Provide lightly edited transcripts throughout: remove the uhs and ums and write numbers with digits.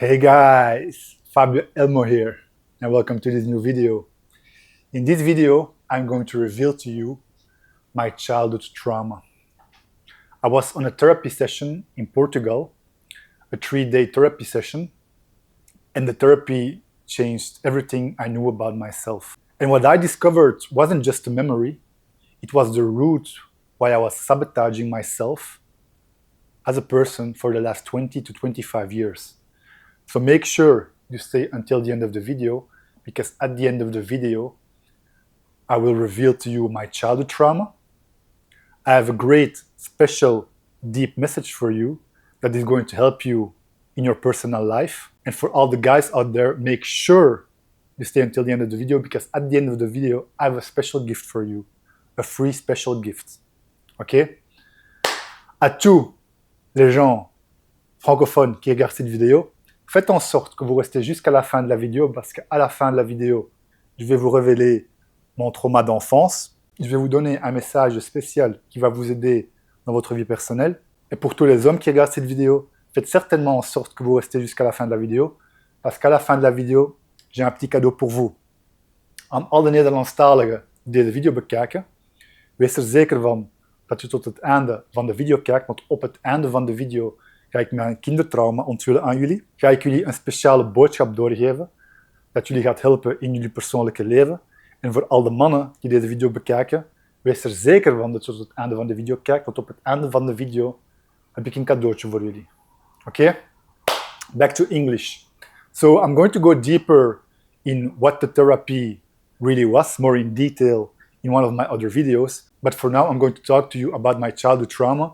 Hey guys, Fabio Elmo here, and welcome to this new video. In this video, I'm going to reveal to you my childhood trauma. I was on a therapy session in Portugal, a 3-day therapy session, and the therapy changed everything I knew about myself. And what I discovered wasn't just a memory, it was the root why I was sabotaging myself as a person for the last 20 to 25 years. So make sure you stay until the end of the video, because at the end of the video, I will reveal to you my childhood trauma. I have a great, special, deep message for you that is going to help you in your personal life. And for all the guys out there, make sure you stay until the end of the video, because at the end of the video, I have a special gift for you, a free special gift. Ok? À tous les gens francophones qui regardent cette vidéo, faites en sorte que vous restez jusqu'à la fin de la vidéo, parce qu'à la fin de la vidéo, je vais vous révéler mon trauma d'enfance. Je vais vous donner un message spécial qui va vous aider dans votre vie personnelle. Et pour tous les hommes qui regardent cette vidéo, faites certainement en sorte que vous restez jusqu'à la fin de la vidéo, parce qu'à la fin de la vidéo, j'ai un petit cadeau pour vous. Aan al de Nederlandstaligen die deze video bekijken, wees er zeker van dat je tot het einde van de video kijkt, want op het einde van de video ga ik mijn kindertrauma onthullen aan jullie. Ga ik jullie een speciale boodschap doorgeven dat jullie gaat helpen in jullie persoonlijke leven. En voor al de mannen die deze video bekijken, wees er zeker van dat je tot het einde van de video kijkt, want op het einde van de video heb ik een cadeautje voor jullie. Oké? Back to English. So I'm going to go deeper in what the therapy really was, more in detail in one of my other videos. But for now, I'm going to talk to you about my childhood trauma,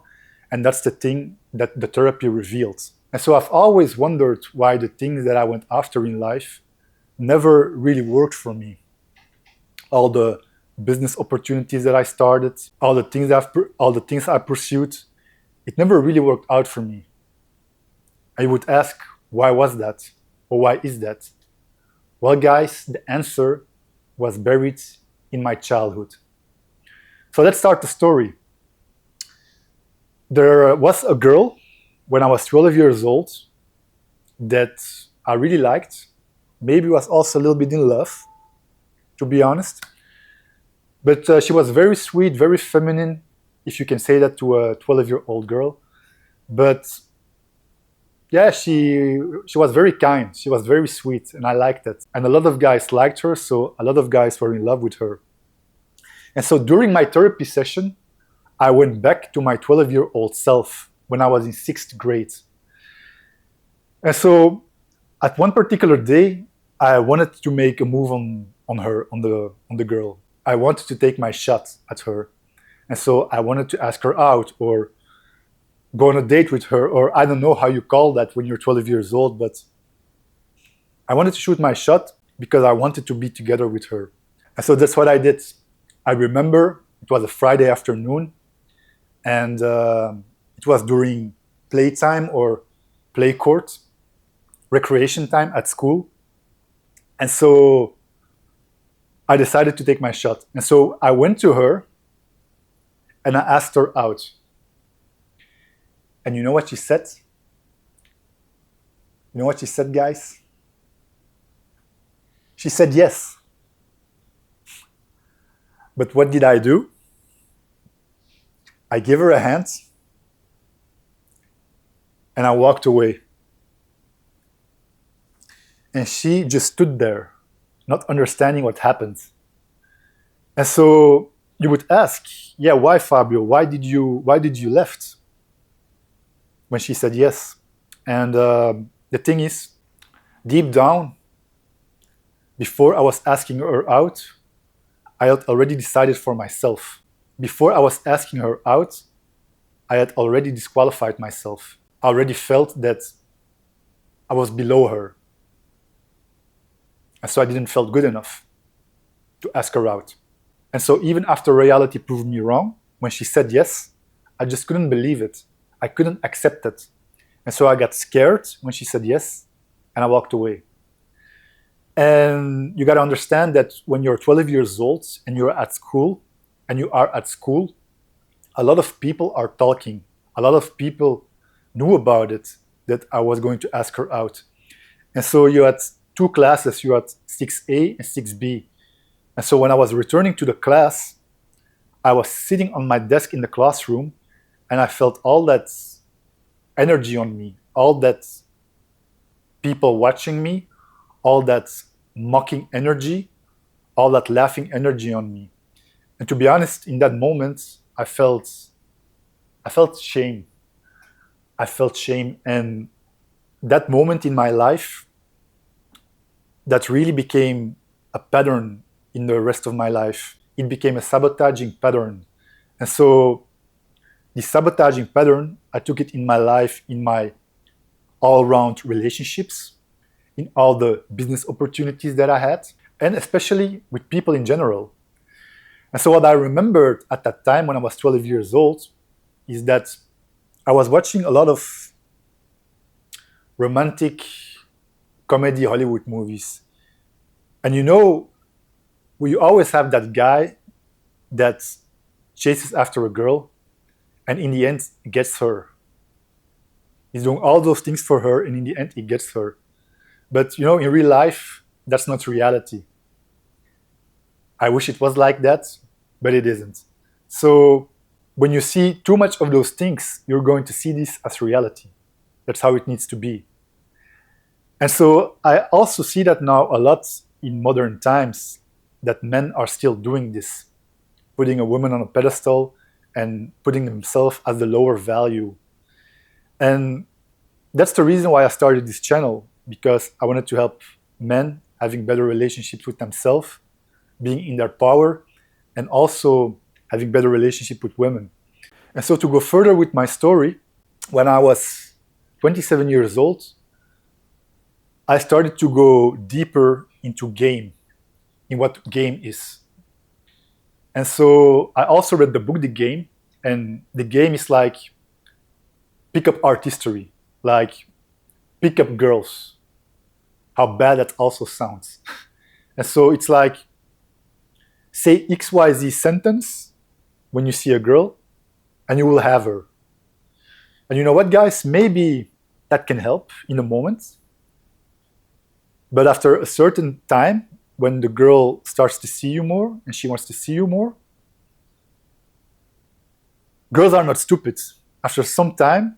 and that's the thing that the therapy revealed. And so I've always wondered why the things that I went after in life never really worked for me. All the business opportunities that I started, all the things I pursued, it never really worked out for me. I would ask, why was that? Or why is that? Well, guys, the answer was buried in my childhood. So let's start the story. There was a girl when I was 12 years old that I really liked. Maybe was also a little bit in love, to be honest. But she was very sweet, very feminine, if you can say that to a 12-year-old girl. But yeah, she was very kind. She was very sweet, and I liked that. And a lot of guys liked her, so a lot of guys were in love with her. And so during my therapy session, I went back to my 12-year-old self when I was in 6th grade. And so at one particular day, I wanted to make a move on her, on the girl. I wanted to take my shot at her. And so I wanted to ask her out or go on a date with her, or I don't know how you call that when you're 12 years old, but I wanted to shoot my shot because I wanted to be together with her. And so that's what I did. I remember it was a Friday afternoon, and it was during playtime or play court, recreation time at school. And so I decided to take my shot. And so I went to her and I asked her out. And you know what she said? You know what she said, guys? She said yes. But what did I do? I gave her a hand and I walked away. And she just stood there, not understanding what happened. And so you would ask, yeah, why, Fabio? Why did you left? When she said yes. And the thing is, deep down, before I was asking her out, I had already decided for myself. Before I was asking her out, I had already disqualified myself. I already felt that I was below her. And so I didn't feel good enough to ask her out. And so even after reality proved me wrong, when she said yes, I just couldn't believe it. I couldn't accept it. And so I got scared when she said yes, and I walked away. And you got to understand that when you're 12 years old and you're at school, a lot of people are talking. A lot of people knew about it, that I was going to ask her out. And so you had two classes, you had 6A and 6B. And so when I was returning to the class, I was sitting on my desk in the classroom and I felt all that energy on me, all that people watching me, all that mocking energy, all that laughing energy on me. And to be honest, in that moment, I felt shame. I felt shame. And that moment in my life, that really became a pattern in the rest of my life. It became a sabotaging pattern. And so this sabotaging pattern, I took it in my life, in my all-round relationships, in all the business opportunities that I had, and especially with people in general. And so what I remembered at that time when I was 12 years old is that I was watching a lot of romantic comedy Hollywood movies. And you know, we always have that guy that chases after a girl and in the end gets her. He's doing all those things for her and in the end he gets her. But you know, in real life, that's not reality. I wish it was like that, but it isn't. So when you see too much of those things, you're going to see this as reality. That's how it needs to be. And so I also see that now a lot in modern times, that men are still doing this, putting a woman on a pedestal and putting themselves as the lower value. And that's the reason why I started this channel, because I wanted to help men having better relationships with themselves, being in their power, and also having better relationship with women. And so to go further with my story, when I was 27 years old, I started to go deeper into game, in what game is. And so I also read the book The Game, and the game is like pickup artistry, like pick up girls. How bad that also sounds. And so it's like, say XYZ sentence when you see a girl, and you will have her. And you know what, guys? Maybe that can help in a moment. But after a certain time, when the girl starts to see you more and she wants to see you more, girls are not stupid. After some time,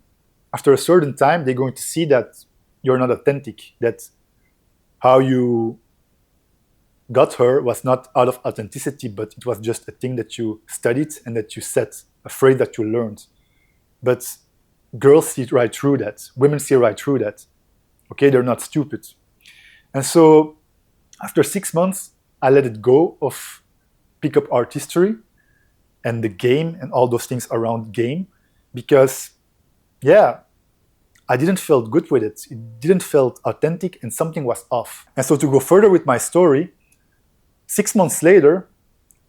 after a certain time, they're going to see that you're not authentic, that how you got her was not out of authenticity, but it was just a thing that you studied and that you said, a phrase that you learned. But girls see right through that. Women see right through that. Okay, they're not stupid. And so after 6 months, I let it go of pickup artistry and the game and all those things around game, because yeah, I didn't feel good with it. It didn't feel authentic and something was off. And so to go further with my story, 6 months later,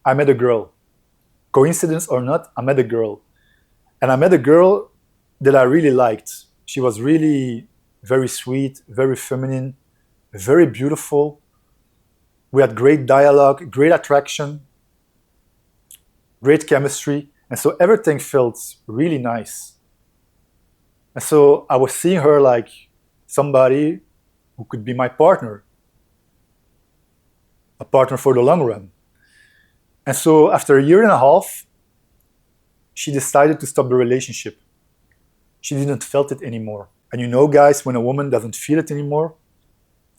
I met a girl. Coincidence or not, I met a girl. And I met a girl that I really liked. She was really very sweet, very feminine, very beautiful. We had great dialogue, great attraction, great chemistry. And so everything felt really nice. And so I was seeing her like somebody who could be my partner, a partner for the long run. And so after a year and a half, she decided to stop the relationship. She didn't felt it anymore. And you know, guys, when a woman doesn't feel it anymore,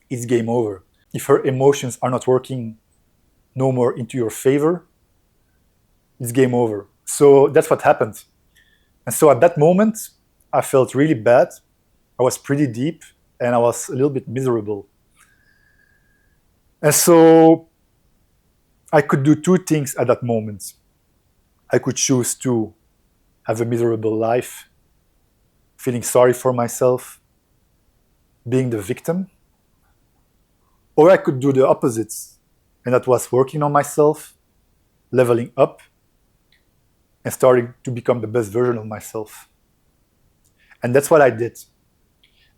it's game over. If her emotions are not working no more into your favor, it's game over. So that's what happened. And so at that moment, I felt really bad. I was pretty deep and I was a little bit miserable. And so I could do two things at that moment. I could choose to have a miserable life, feeling sorry for myself, being the victim. Or I could do the opposite, and that was working on myself, leveling up, and starting to become the best version of myself. And that's what I did.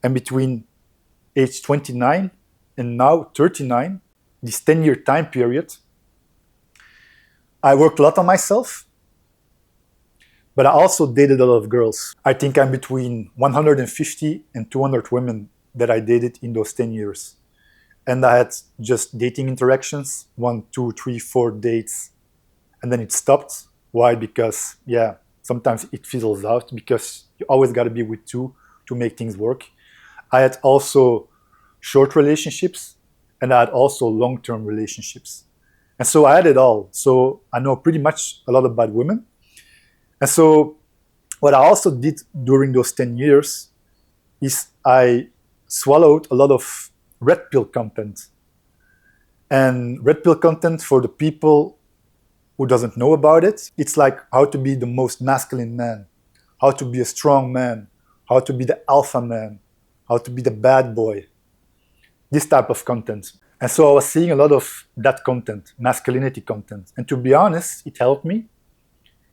And between age 29 and now 39, this 10-year time period, I worked a lot on myself, but I also dated a lot of girls. I think I'm between 150 and 200 women that I dated in those 10 years. And I had just dating interactions, 1, 2, 3, 4 dates, and then it stopped. Why? Because, yeah, sometimes it fizzles out because you always got to be with two to make things work. I had also short relationships, and I had also long-term relationships. And so I had it all. So I know pretty much a lot about women. And so what I also did during those 10 years is I swallowed a lot of red pill content. And red pill content, for the people who doesn't know about it, it's like how to be the most masculine man, how to be a strong man, how to be the alpha man, how to be the bad boy, this type of content. And so I was seeing a lot of that content, masculinity content. And to be honest, it helped me.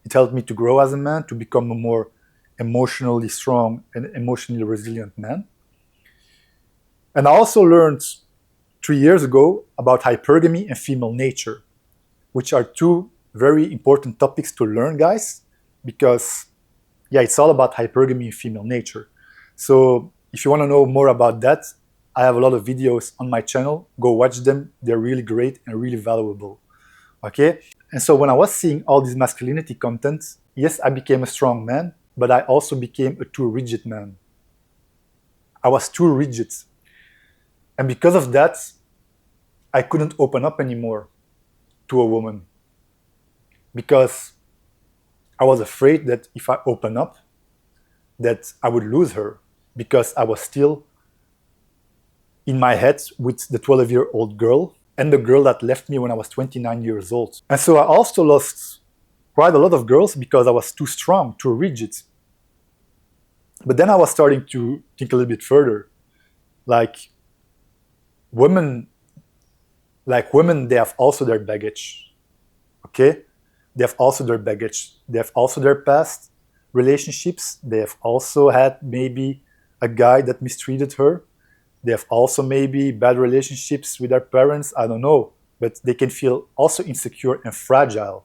It helped me to grow as a man, to become a more emotionally strong and emotionally resilient man. And I also learned 3 years ago about hypergamy and female nature, which are two very important topics to learn, guys, because, yeah, it's all about hypergamy and female nature. So if you want to know more about that, I have a lot of videos on my channel. Go watch them. They're really great and really valuable. Okay? And so when I was seeing all this masculinity content, yes, I became a strong man, but I also became a too rigid man. I was too rigid. And because of that, I couldn't open up anymore to a woman, because I was afraid that if I open up, that I would lose her, because I was still in my head with the 12-year-old girl and the girl that left me when I was 29 years old. And so I also lost quite a lot of girls because I was too strong, too rigid. But then I was starting to think a little bit further. Like women, they have also their baggage. Okay? They have also their baggage. They have also their past relationships. They have also had maybe a guy that mistreated her. They have also maybe bad relationships with their parents. I don't know. But they can feel also insecure and fragile.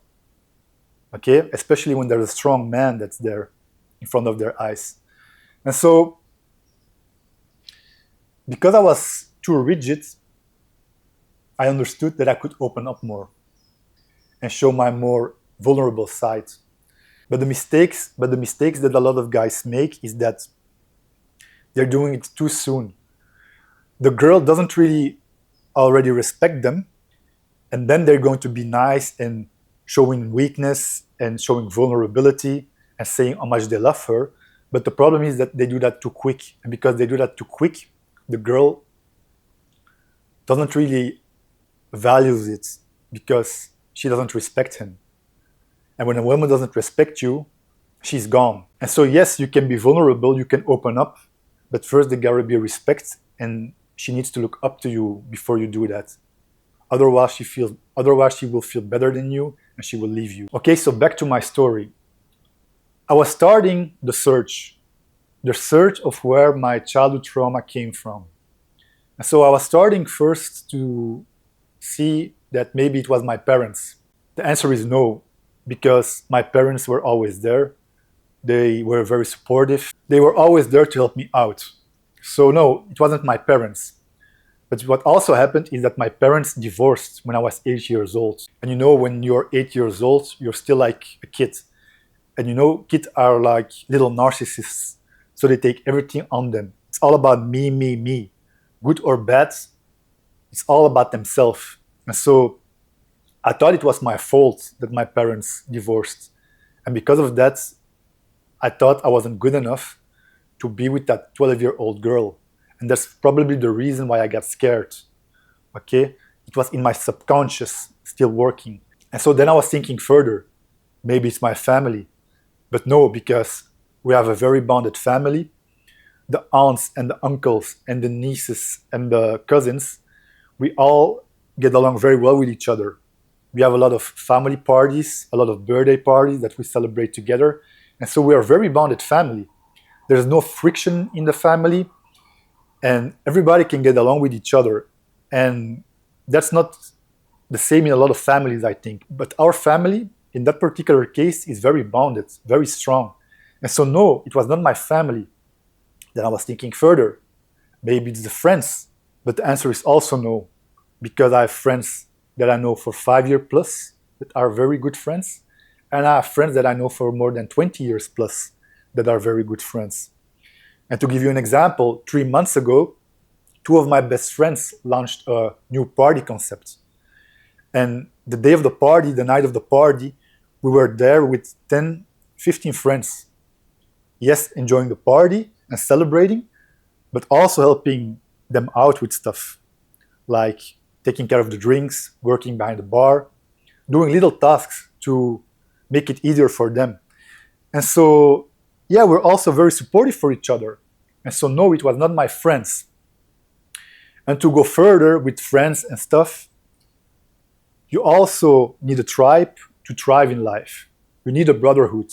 Okay? Especially when there's a strong man that's there in front of their eyes. And so, because I was too rigid, I understood that I could open up more and show my more vulnerable side. But the mistakes that a lot of guys make is that they're doing it too soon. The girl doesn't really already respect them, and then they're going to be nice and showing weakness and showing vulnerability and saying how much they love her. But the problem is that they do that too quick. And because they do that too quick, the girl doesn't really value it because she doesn't respect him. And when a woman doesn't respect you, she's gone. And so, yes, you can be vulnerable, you can open up, but first there gotta be respect, and she needs to look up to you before you do that. Otherwise, she will feel better than you, and she will leave you. Okay, so back to my story. I was starting the search of where my childhood trauma came from. And so I was starting first to see that maybe it was my parents. The answer is no, because my parents were always there. They were very supportive. They were always there to help me out. So no, it wasn't my parents. But what also happened is that my parents divorced when I was 8 years old. And you know, when you're 8 years old, you're still like a kid. And you know, kids are like little narcissists. So they take everything on them. It's all about me, me, me. Good or bad, it's all about themselves. And so I thought it was my fault that my parents divorced. And because of that, I thought I wasn't good enough to be with that 12-year-old girl. And that's probably the reason why I got scared. Okay? It was in my subconscious, still working. And so then I was thinking further. Maybe it's my family. But no, because we have a very bonded family. The aunts and the uncles and the nieces and the cousins, we all get along very well with each other. We have a lot of family parties, a lot of birthday parties that we celebrate together. And so we are a very bonded family. There's no friction in the family, and everybody can get along with each other. And that's not the same in a lot of families, I think. But our family, in that particular case, is very bonded, very strong. And so no, it was not my family. Then I was thinking further. Maybe it's the friends, but the answer is also no, because I have friends that I know for 5 years plus that are very good friends, and I have friends that I know for more than 20 years plus that are very good friends. And to give you an example, 3 months ago, two of my best friends launched a new party concept. And the day of the party, the night of the party, we were there with 10, 15 friends. Yes, enjoying the party and celebrating, but also helping them out with stuff like taking care of the drinks, working behind the bar, doing little tasks to make it easier for them. And so, yeah, we're also very supportive for each other. And so, no, it was not my friends. And to go further with friends and stuff, you also need a tribe to thrive in life. You need a brotherhood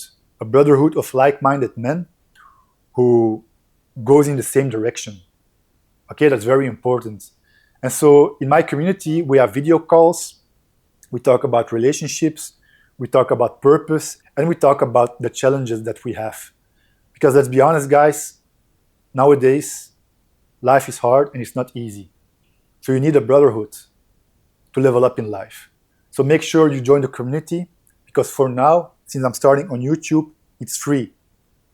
of like-minded men who goes in the same direction. Okay, that's very important. And so in my community, we have video calls, we talk about relationships, we talk about purpose, and we talk about the challenges that we have. Because let's be honest, guys, nowadays, life is hard and it's not easy. So you need a brotherhood to level up in life. So make sure you join the community, because for now, since I'm starting on YouTube, it's free.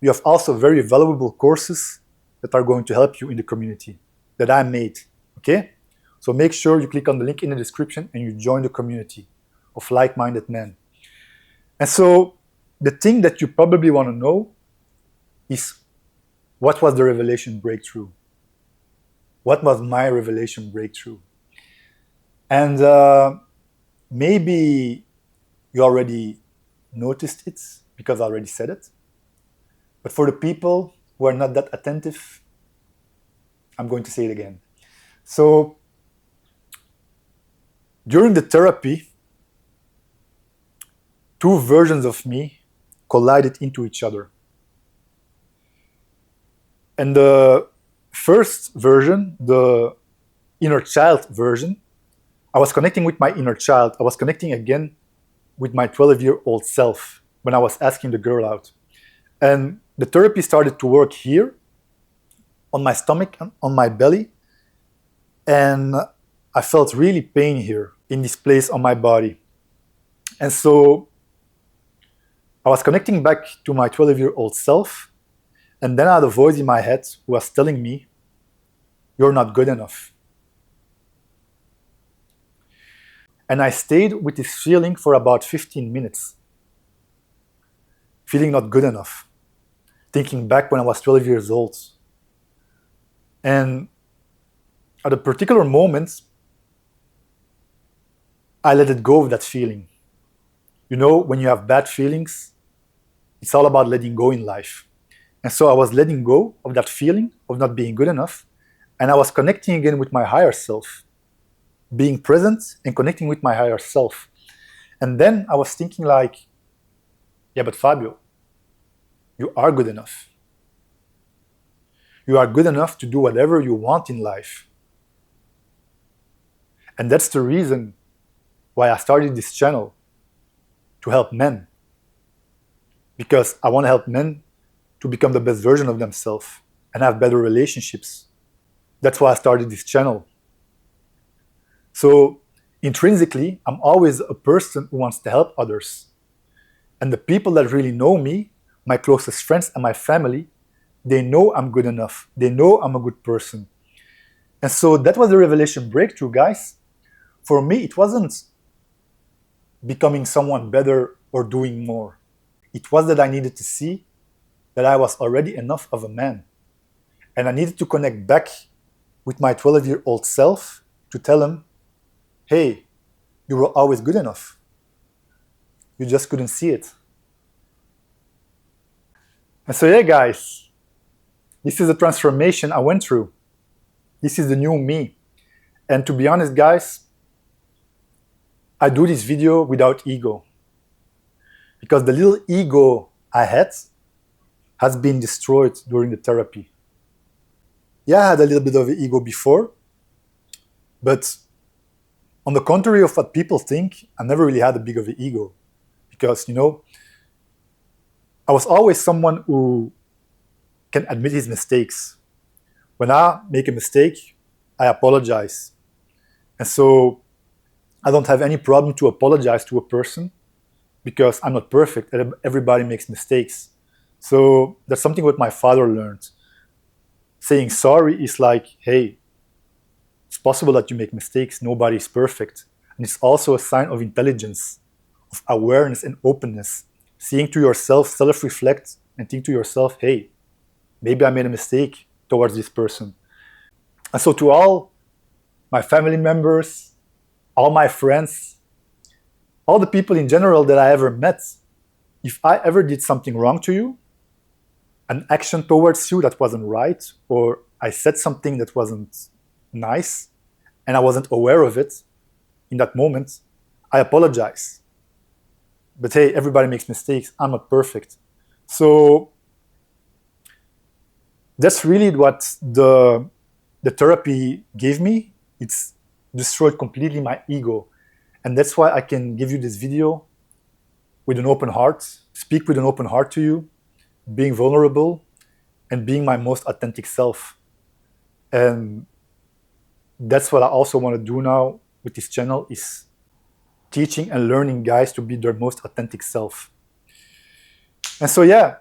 You have also very valuable courses that are going to help you in the community that I made, okay? So make sure you click on the link in the description and you join the community of like-minded men. And so the thing that you probably want to know is, what was the revelation breakthrough? What was my revelation breakthrough? And maybe you already noticed it because I already said it. But for the people who are not that attentive, I'm going to say it again. So during the therapy, two versions of me collided into each other. And the first version, the inner child version, I was connecting with my inner child. I was connecting again with my 12-year-old self when I was asking the girl out. And the therapy started to work here, on my stomach and on my belly. And I felt really pain here in this place on my body. And so I was connecting back to my 12-year-old self. And then I had a voice in my head who was telling me, "You're not good enough." And I stayed with this feeling for about 15 minutes. Feeling not good enough. Thinking back when I was 12 years old. And at a particular moment, I let it go of that feeling. You know, when you have bad feelings, it's all about letting go in life. And so I was letting go of that feeling of not being good enough. And I was connecting again with my higher self. Being present and connecting with my higher self. And then I was thinking like, yeah, but Fabio, you are good enough. You are good enough to do whatever you want in life. And that's the reason why I started this channel, to help men. Because I want to help men to become the best version of themselves and have better relationships. That's why I started this channel. So intrinsically, I'm always a person who wants to help others. And the people that really know me, my closest friends and my family, they know I'm good enough. They know I'm a good person. And so that was the revelation breakthrough, guys. For me, it wasn't becoming someone better or doing more. It was that I needed to see that I was already enough of a man. And I needed to connect back with my 12-year-old self to tell him, hey, you were always good enough. You just couldn't see it. And so yeah, guys, this is the transformation I went through. This is the new me. And to be honest, guys, I do this video without ego. Because the little ego I had has been destroyed during the therapy. Yeah, I had a little bit of an ego before, but on the contrary of what people think, I never really had a big of an ego. Because, you know, I was always someone who can admit his mistakes, When I make a mistake, I apologize. And so I don't have any problem to apologize to a person because I'm not perfect. Everybody makes mistakes. So that's something what my father learned. Saying sorry is like, hey, it's possible that you make mistakes. Nobody is perfect. And it's also a sign of intelligence, of awareness and openness. Seeing to yourself, self-reflect, and think to yourself, hey, maybe I made a mistake towards this person. And so to all my family members, all my friends, all the people in general that I ever met, if I ever did something wrong to you, an action towards you that wasn't right, or I said something that wasn't nice, and I wasn't aware of it in that moment, I apologize. But hey, everybody makes mistakes. I'm not perfect. So that's really what the therapy gave me. It's destroyed completely my ego. And that's why I can give you this video with an open heart, speak with an open heart to you, being vulnerable, and being my most authentic self. And that's what I also want to do now with this channel, is teaching and learning guys to be their most authentic self. And so yeah,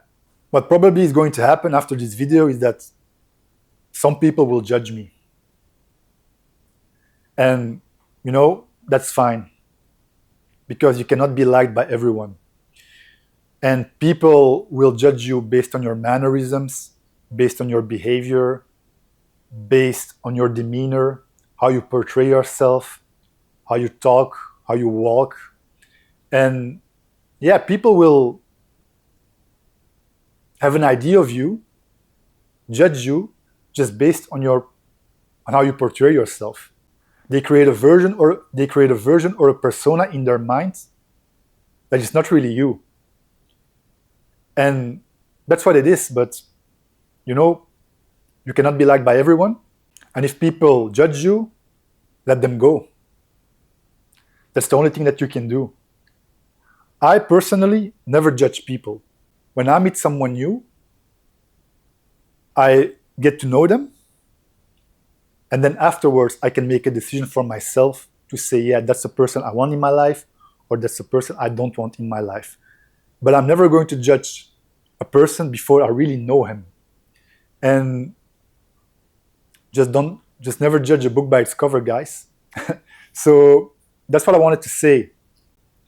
what probably is going to happen after this video is that some people will judge me. And that's fine, because you cannot be liked by everyone. And people will judge you based on your mannerisms, based on your behavior, based on your demeanor, how you portray yourself, how you talk, how you walk. And yeah, people will have an idea of you, judge you just based on how you portray yourself. They create a version or a persona in their mind that is not really you. And that's what it is. But you cannot be liked by everyone. And if people judge you, let them go. That's the only thing that you can do. I personally never judge people. When I meet someone new, I get to know them. And then afterwards, I can make a decision for myself to say, yeah, that's the person I want in my life, or that's the person I don't want in my life. But I'm never going to judge a person before I really know him. And just never judge a book by its cover, guys. So that's what I wanted to say.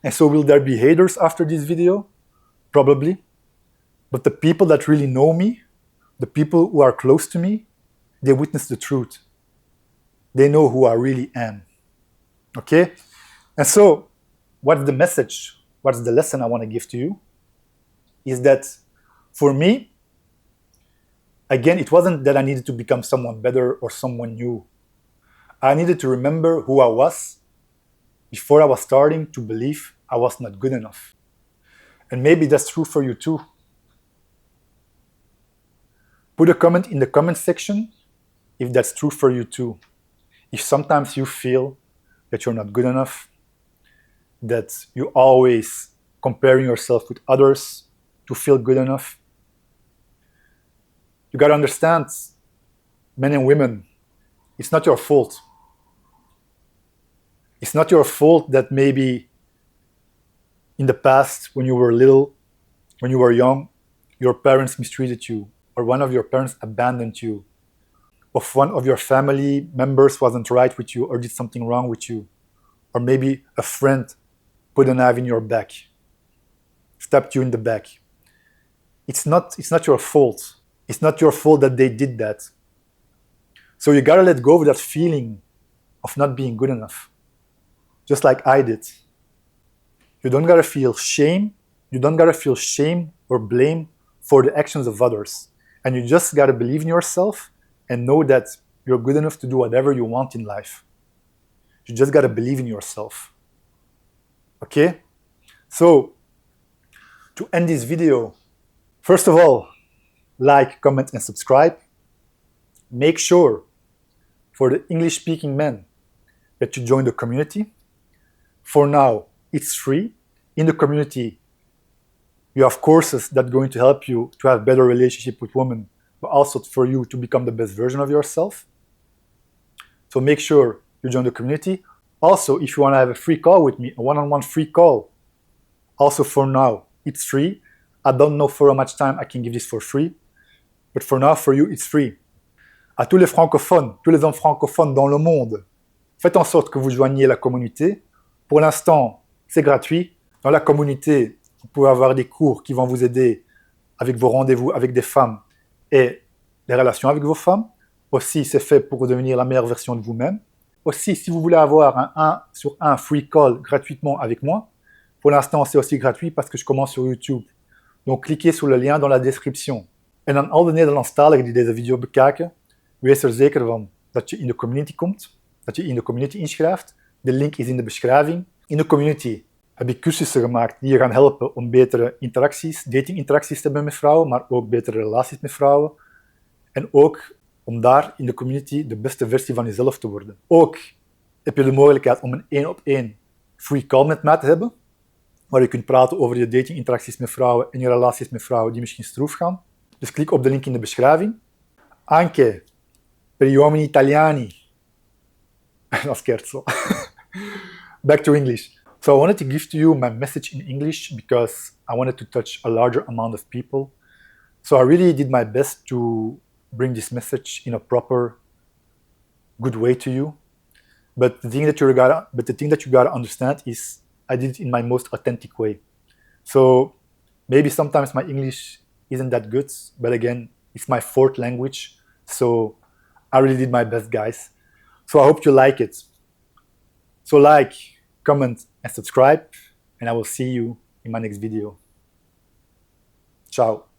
And so will there be haters after this video? Probably. But the people that really know me, the people who are close to me, they witness the truth. They know who I really am. Okay? And so, what's the message? What's the lesson I want to give to you? Is that for me, again, it wasn't that I needed to become someone better or someone new. I needed to remember who I was before I was starting to believe I was not good enough. And maybe that's true for you too. Put a comment in the comment section if that's true for you too. If sometimes you feel that you're not good enough, that you're always comparing yourself with others to feel good enough, you gotta understand, men and women, it's not your fault. It's not your fault that maybe in the past, when you were little, when you were young, your parents mistreated you, or one of your parents abandoned you, or one of your family members wasn't right with you or did something wrong with you, or maybe a friend put a knife in your back, stabbed you in the back. It's not your fault. It's not your fault that they did that. So you gotta let go of that feeling of not being good enough, just like I did. You don't gotta feel shame. You don't gotta feel shame or blame for the actions of others. And you just gotta believe in yourself and know that you're good enough to do whatever you want in life. You just gotta believe in yourself. Okay? So, to end this video, first of all, like, comment, and subscribe. Make sure, for the English-speaking men, that you join the community. For now, it's free. In the community, you have courses that are going to help you to have better relationship with women, but also for you to become the best version of yourself. So make sure you join the community. Also, if you want to have a free call with me, a one-on-one free call, also for now, it's free. I don't know for how much time I can give this for free, but for now, for you, it's free. À tous les francophones, tous les hommes francophones dans le monde, faites en sorte que vous joigniez la communauté. Pour l'instant, c'est gratuit. Dans la communauté, vous pouvez avoir des cours qui vont vous aider avec vos rendez-vous avec des femmes et les relations avec vos femmes. Aussi, c'est fait pour devenir la meilleure version de vous-même. Aussi, si vous voulez avoir un 1 sur 1 free call gratuitement avec moi, pour l'instant, c'est aussi gratuit parce que je commence sur YouTube. Donc, cliquez sur le lien dans la description. En aan al de Nederlandstaligen die deze video bekijken, wees er zeker van dat je in de community komt, dat je in de community inschrijft. De link is in de beschrijving. In de community heb ik cursussen gemaakt die je gaan helpen om betere interacties, datinginteracties te hebben met vrouwen, maar ook betere relaties met vrouwen. En ook om daar in de community de beste versie van jezelf te worden. Ook heb je de mogelijkheid om een 1-op-1 free call met mij te hebben, waar je kunt praten over je datinginteracties met vrouwen en je relaties met vrouwen die misschien stroef gaan. Dus klik op de link in de beschrijving. Anche per gli uomini italiani. No scherzo. Back to English. So I wanted to give to you my message in English because I wanted to touch a larger amount of people. So I really did my best to bring this message in a proper, good way to you. But the thing that you gotta understand is I did it in my most authentic way. So maybe sometimes my English isn't that good, but again, it's my fourth language. So I really did my best, guys. So I hope you like it. So like, comment, and subscribe, and I will see you in my next video. Ciao.